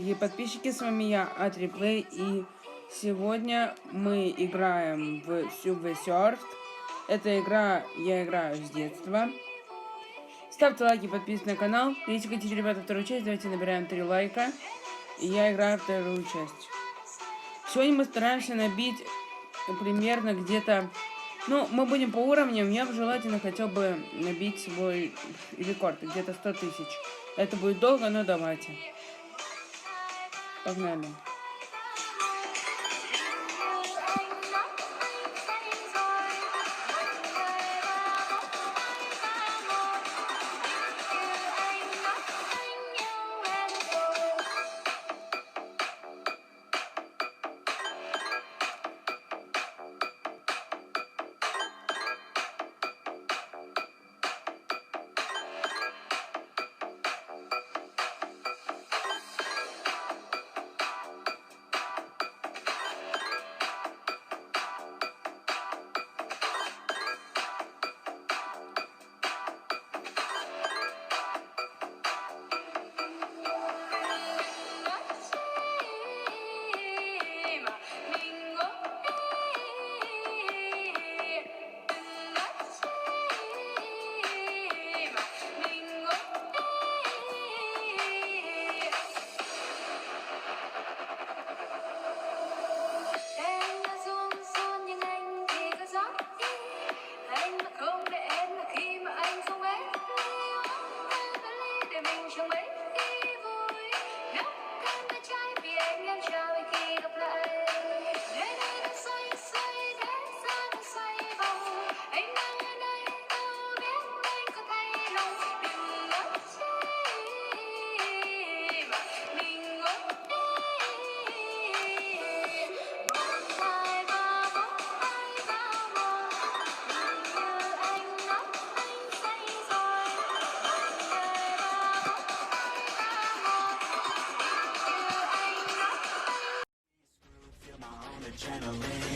дорогие подписчики, с вами я, Атриплей, и сегодня мы играем в surft. Эта игра я играю с детства. Ставьте лайки, подписывайтесь на канал. Если хотите, ребята, вторую часть, давайте набираем 3 лайка. И я играю вторую часть. Сегодня мы стараемся набить примерно где-то... Ну, мы будем по уровням, я бы желательно хотел бы набить свой рекорд, где-то 100 тысяч. Это будет долго, но давайте. Погнали.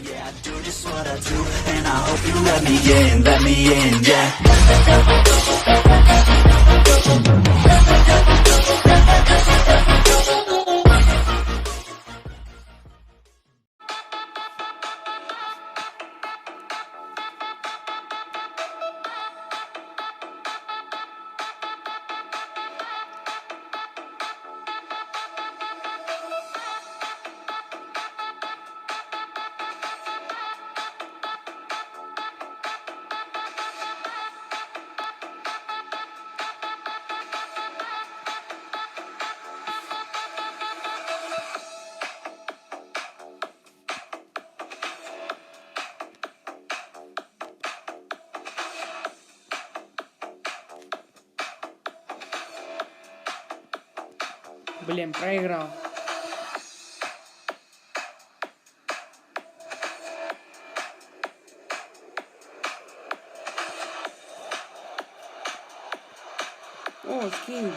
Yeah, I do just what I do, and I hope you let me in, yeah. Блин, проиграл. О, скинь.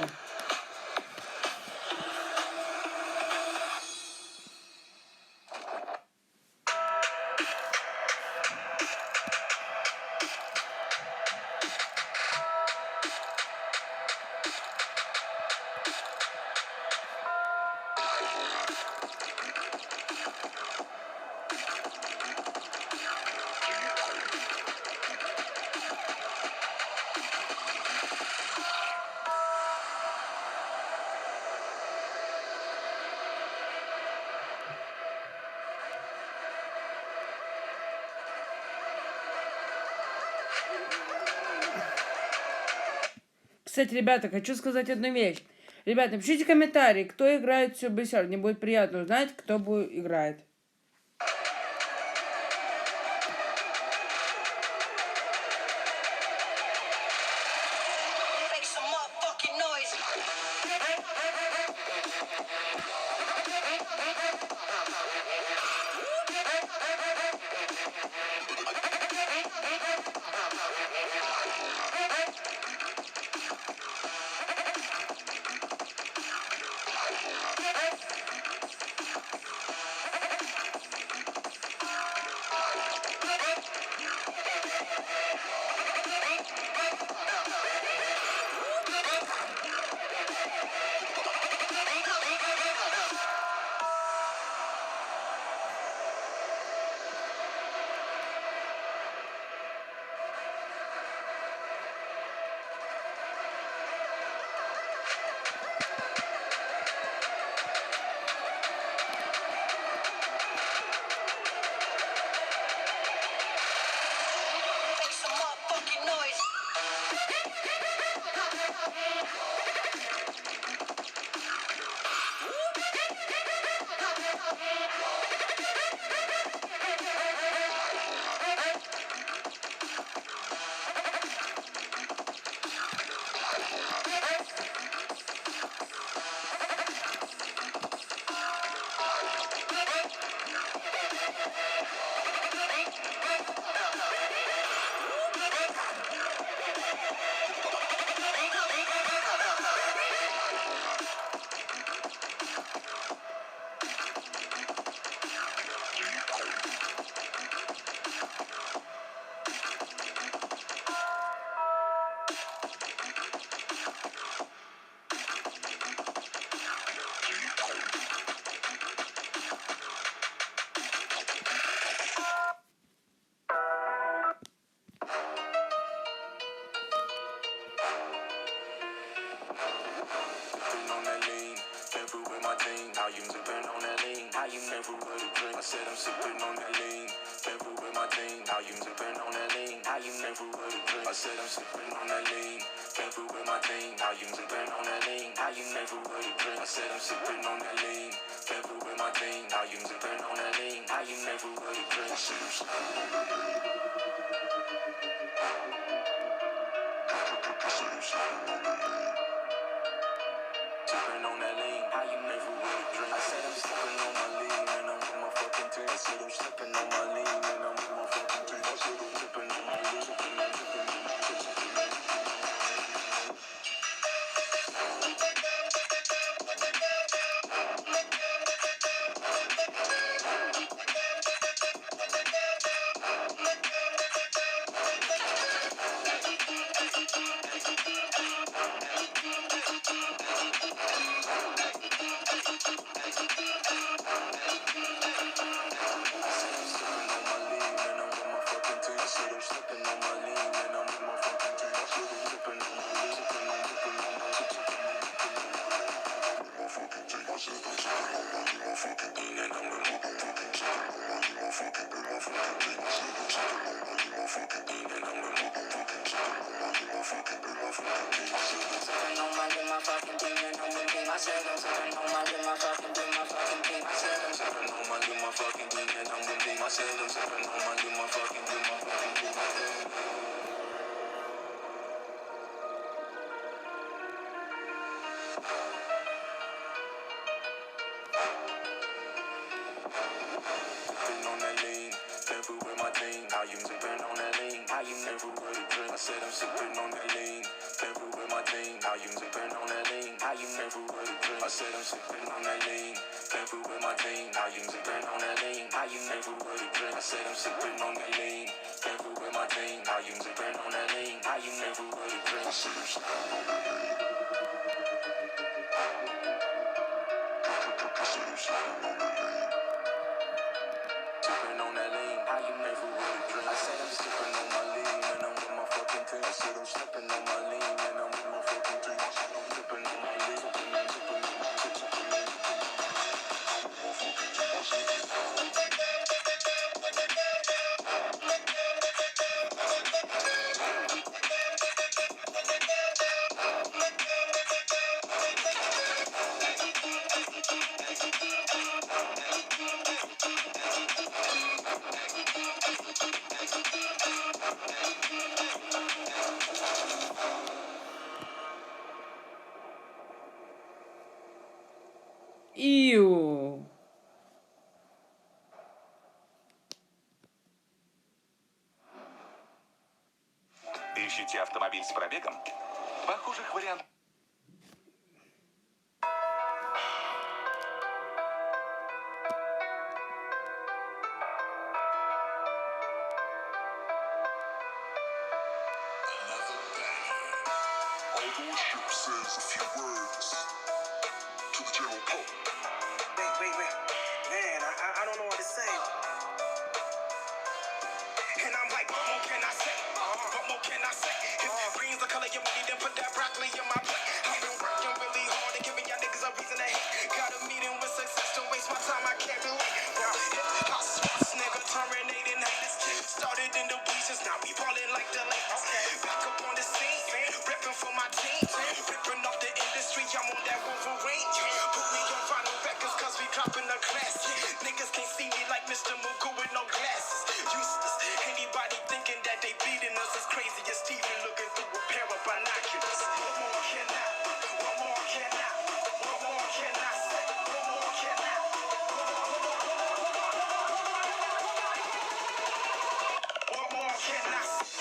Кстати, ребята, хочу сказать одну вещь. Ребята, напишите комментарии, кто играет в surft. Мне будет приятно узнать, кто играет. How you sipping on that lean? How you never would have dreamed? I said I'm sipping on that lean. Never with my team. How you sipping on that lean? How you never would have dreamed? I said I'm sipping on that lean. Never with my team. How you sipping on that lean? How you never would have dreamed? I said I'm sipping on that lean. Never with my team. How you sipping on that lean? How you never would have dreamed? I said I'm sipping on that lean. Sipping on that lean, how you never would have dreamed. I said I'm sipping on my lean and I'm with my fucking team. I said I'm sipping on my lean and I'm with my fucking team. I said I'm sipping on my lean, sipping on, sipping on, sipping on. How you sipping on that lean? How you never would have dreamed? I said I'm sipping on that lean. Never with my team. How you sipping on that lean? How you never would have dreamed? I said I'm sipping on that lean. Never with my team. How you sipping on that lean? How you never would have dreamed? I said I'm sipping on that lean. Never with my team. How you sipping on that lean? How you never would have dreamed? I said I'm sipping on that lean. I said I'm sipping on that lean. Sipping on that lean, how you never would have dreamed. I said I'm sipping on my lean and I'm with my fucking team. I said I'm sipping on my lean and I'm with my fucking team. I said I'm sipping on my lean, sipping on, sipping on, sipping on, my fucking team. I said Иу. Ищите автомобиль с пробегом? Похожих вариантов. says a few words to the general public. Wait. Man, I don't know what to say. And I'm like, what more can I say? What more can I say? If green's the color you need, then put that broccoli in my plate. I've been working really hard and giving y'all niggas a reason to hate. Got a meeting with success, don't waste my time, I can't relate. Now, hip-hop sports, nigga, terminating haters. Started in the bleachers, now we ballin' like the Lakers. Back up on the scene, ripping for my team. Ripping off the industry, I'm on that Wolverine. Put me on vinyl records, cause we dropping the class. Niggas can't see me like Mr. Mugu with no glasses. Useless. Anybody thinking that they beating us is crazy as Steven looking through a pair of binoculars. What more can I? What more can I? What more can I say? What more can I? What more can I say?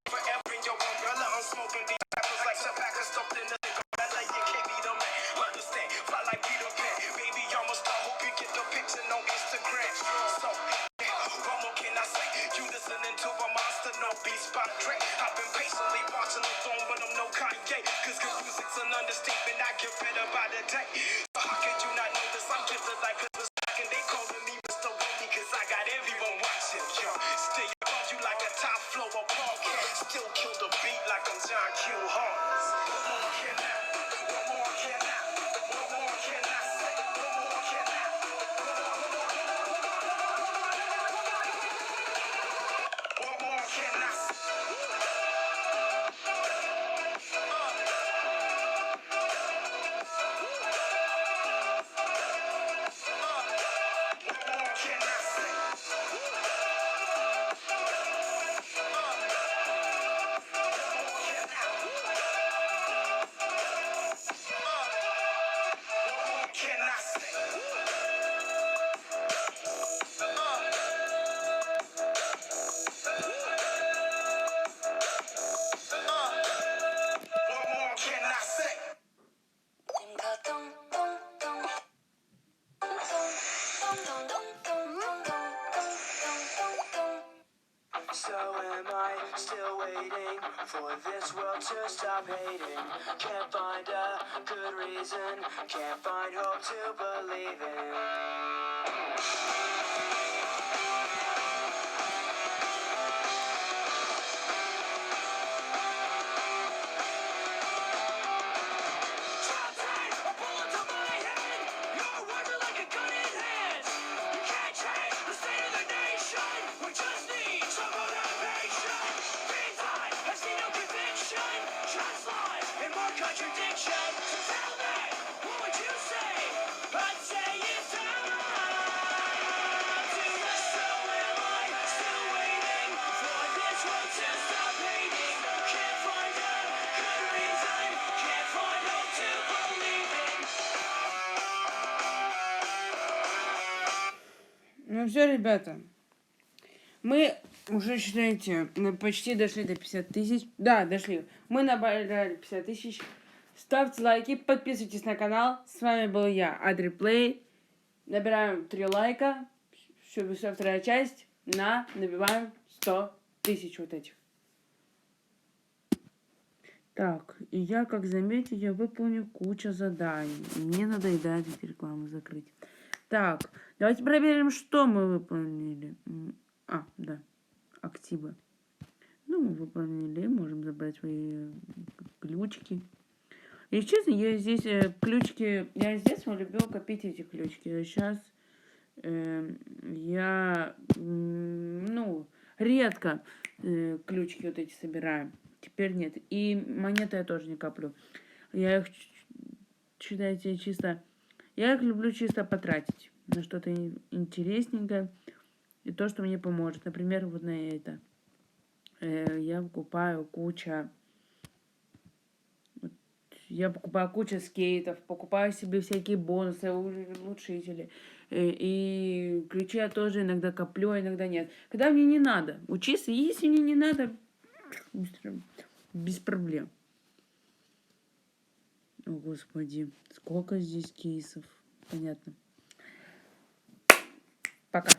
Forever in your umbrella, I'm smoking these rappers like tobacco. stuffed in the like you can't be the man. Understand, fly like Peter Pan. Baby, I'm a star, hope you get the picture on Instagram. So, what more can I say? You listening to a monster, no beats by Dre. I've been patiently watching the throne, but I'm no Kanye. Cause good music's an understatement, I get better by the day. So how could you not know this? I'm gifted like Christmas. And they calling me Mr. Wondy, cause I got everyone watching, yo. Stay above you like a top floor of podcast. Still kill the beat like I'm John Q. Hart. What more can I? What more can I? What more can I say? What more can I? What more can I say? What more can I say? Can I say? What more can I say? So am I still waiting for this world to stop hating? Can't find a good reason, can't find hope to believe in. Ну все, ребята. Мы уже, считайте, почти дошли до 50 тысяч. Да, дошли. Мы набрали 50 тысяч. Ставьте лайки, подписывайтесь на канал. С вами был я, Адриплей. Набираем 3 лайка. Все, вторая часть. Набиваем 100 тысяч вот этих. Так, и я, как заметил, я выполню кучу заданий. Мне надоедает эти рекламы закрыть. Так, давайте проверим, что мы выполнили. Да, активы. Ну, мы выполнили, можем забрать свои ключики. И честно, я здесь ключики, я с детства любила копить эти ключики. А сейчас я, редко ключики вот эти собираю. Теперь нет. И монеты я тоже не коплю. Я их, считайте, чисто... Я их люблю чисто потратить на что-то интересненькое. И то, что мне поможет. Например, вот на это. Я покупаю кучу скейтов. Покупаю себе всякие бонусы, улучшители. И ключи я тоже иногда коплю, а иногда нет. Когда мне не надо учиться, если мне не надо, без проблем. О, Господи, сколько здесь кейсов. Понятно. Пока.